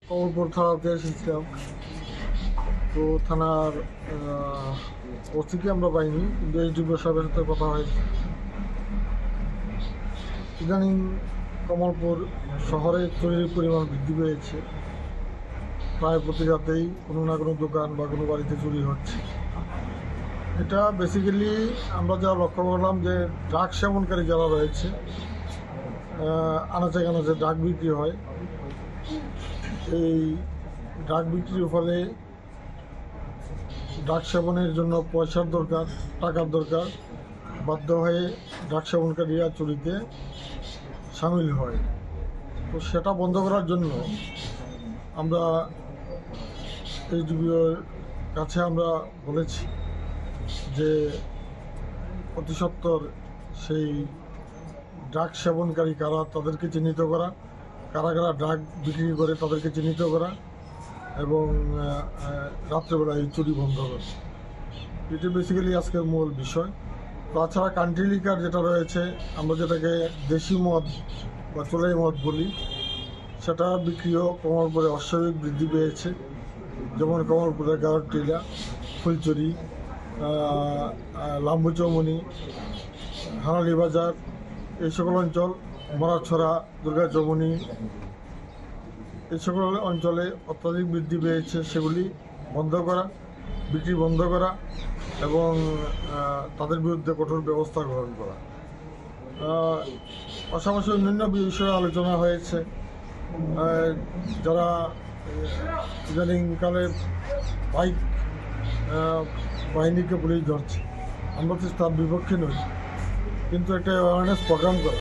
কমলপুর থানাতে এসেছিলাম। তো থানার ওসিকে আমরা পাইনি, কিন্তু এসডিপিও সাহেবের সাথে কথা হয়েছে। ইদানিং কমলপুর শহরে চুরির পরিমাণ বৃদ্ধি পেয়েছে। প্রায় প্রতি রাতেই কোনো না কোনো দোকান বা কোনো বাড়িতে চুরি হচ্ছে। এটা বেসিক্যালি আমরা যা লক্ষ্য করলাম যে ড্রাগ সেবনকারী যারা রয়েছে, আনাচে কানাচে ড্রাগ বিক্রি হয়। এই ড্রাগ বিক্রির ফলে ড্রাগ সেবনের জন্য পয়সার দরকার, টাকার দরকার, বাধ্য হয়ে ড্রাগ সেবনকারীরা চুরিতে সামিল হয়। তো সেটা বন্ধ করার জন্য আমরা এসডিপিওর কাছে আমরা বলেছি যে অতি সত্বর সেই ড্রাগ সেবনকারী কারা তাদেরকে চিহ্নিত করা, কারা কারা ড্রাগ বিক্রি করে তাদেরকে চিহ্নিত করা, এবং রাত্রেবেলায় চুরি বন্ধ করা। এটি বেসিক্যালি আজকের মূল বিষয়। তাছাড়া কান্ট্রি লিকার যেটা রয়েছে, আমরা যেটাকে দেশি মদ বা চোলাই মদ বলি, সেটা বিক্রিও কমলপুরে অস্বাভাবিক বৃদ্ধি পেয়েছে। যেমন কমলপুরের গারটিলা, ফুলচুরি, লাম্বু চৌমনি, হানালি বাজার, এই সকল অঞ্চল, মরাছড়া, দুর্গা চৌমনি, এই সকল অঞ্চলে অত্যাধিক বৃদ্ধি পেয়েছে। সেগুলি বন্ধ করা, বিক্রি বন্ধ করা এবং তাদের বিরুদ্ধে কঠোর ব্যবস্থা গ্রহণ করা। পাশাপাশি অন্যান্য বিষয়ে আলোচনা হয়েছে। যারা ইদানিংকালে বাইক বাহিনীকে পুলিশ ধরছে, আমরা তো তার বিপক্ষে নই, কিন্তু একটা অ্যাওয়ারনেস প্রোগ্রাম করা,